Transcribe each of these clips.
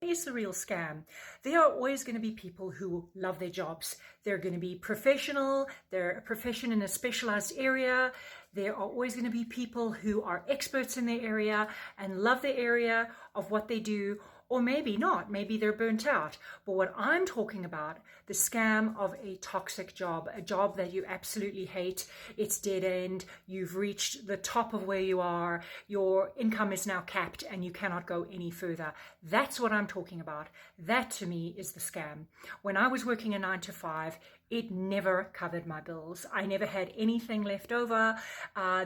Is the real scam. There are always going to be people who love their jobs. They're going to be professional. They're a profession in a specialized area. There are always going to be people who are experts in their area and love the area of what they do, or maybe not. Maybe they're burnt out. But what I'm talking about, the scam of a toxic job, a job that you absolutely hate. It's dead end. You've reached the top of where you are. Your income is now capped and you cannot go any further. That's what I'm talking about. That to me is the scam. When I was working a 9 to 5, it never covered my bills. I never had anything left over.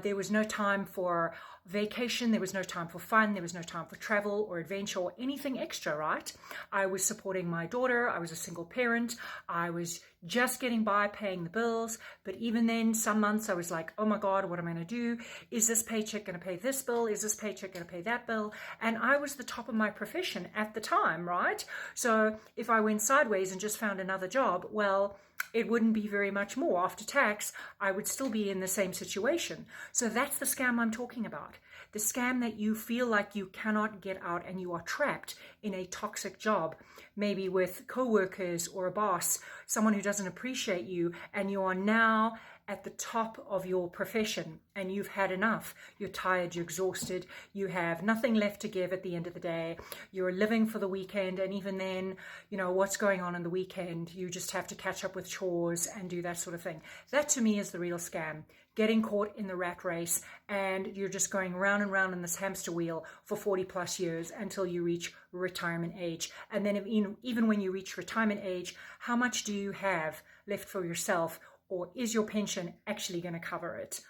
There was no time for vacation. There was no time for fun. There was no time for travel or adventure or anything extra, right? I was supporting my daughter. I was a single parent. I was just getting by paying the bills. But even then, some months I was like, oh my God, what am I going to do? Is this paycheck going to pay this bill? Is this paycheck going to pay that bill? And I was the top of my profession at the time, right? So if I went sideways and just found another job, well, it wouldn't be very much more. After tax, I would still be in the same situation. So that's the scam I'm talking about. The scam that you feel like you cannot get out and you are trapped in a toxic job, maybe with coworkers or a boss, someone who doesn't appreciate you, and you are now at the top of your profession and you've had enough. You're tired, you're exhausted, you have nothing left to give at the end of the day. You're living for the weekend, and even then, you know, what's going on the weekend? You just have to catch up with chores and do that sort of thing. That to me is the real scam. Getting caught in the rat race and you're just going round and round in this hamster wheel for 40 plus years until you reach retirement age. And then even when you reach retirement age, how much do you have left for yourself? Or is your pension actually going to cover it?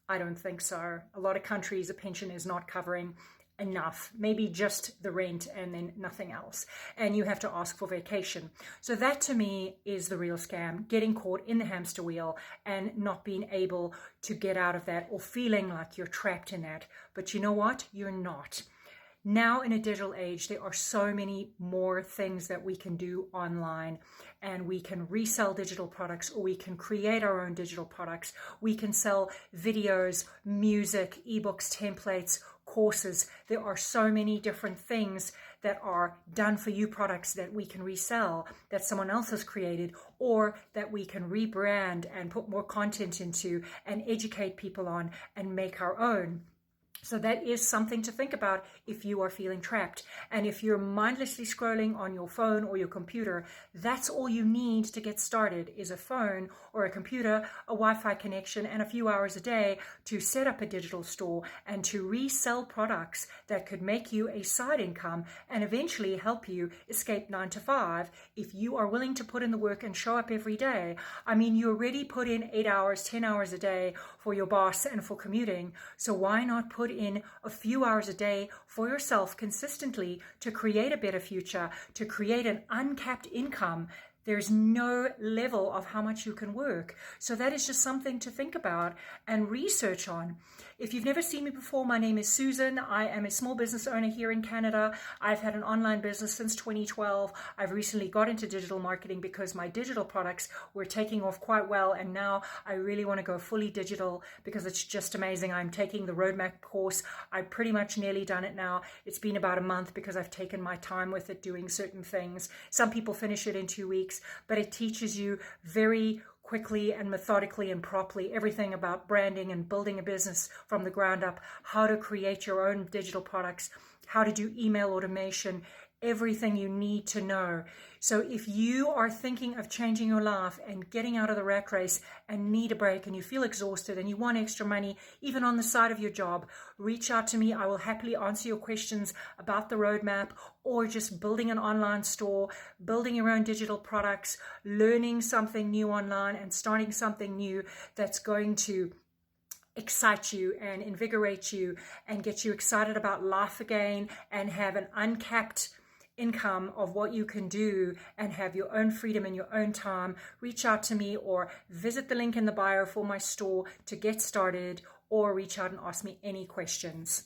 I don't think so. A lot of countries, a pension is not covering enough, maybe just the rent and then nothing else. And you have to ask for vacation. So that to me is the real scam, getting caught in the hamster wheel and not being able to get out of that, or feeling like you're trapped in that. But you know what? You're not. Now in a digital age, there are so many more things that we can do online, and we can resell digital products, or we can create our own digital products. We can sell videos, music, ebooks, templates, courses. There are so many different things that are done for you products that we can resell, that someone else has created, or that we can rebrand and put more content into and educate people on and make our own. So that is something to think about if you are feeling trapped. And if you're mindlessly scrolling on your phone or your computer, that's all you need to get started, is a phone or a computer, a Wi-Fi connection, and a few hours a day to set up a digital store and to resell products that could make you a side income and eventually help you escape 9 to 5 if you are willing to put in the work and show up every day. I mean, you already put in 8 hours, 10 hours a day for your boss and for commuting. So why not put in a few hours a day for yourself consistently to create a better future, to create an uncapped income? There's no level of how much you can work. So that is just something to think about and research on. If you've never seen me before, my name is Susan. I am a small business owner here in Canada. I've had an online business since 2012. I've recently got into digital marketing because my digital products were taking off quite well. And now I really want to go fully digital because it's just amazing. I'm taking the roadmap course. I've pretty much nearly done it now. It's been about a month because I've taken my time with it, doing certain things. Some people finish it in 2 weeks, but it teaches you very quickly and methodically and properly everything about branding and building a business from the ground up, how to create your own digital products, how to do email automation, everything you need to know. So if you are thinking of changing your life and getting out of the rat race and need a break and you feel exhausted and you want extra money, even on the side of your job, reach out to me. I will happily answer your questions about the roadmap, or just building an online store, building your own digital products, learning something new online and starting something new that's going to excite you and invigorate you and get you excited about life again and have an uncapped income of what you can do and have your own freedom in your own time. Reach out to me or visit the link in the bio for my store to get started, or reach out and ask me any questions.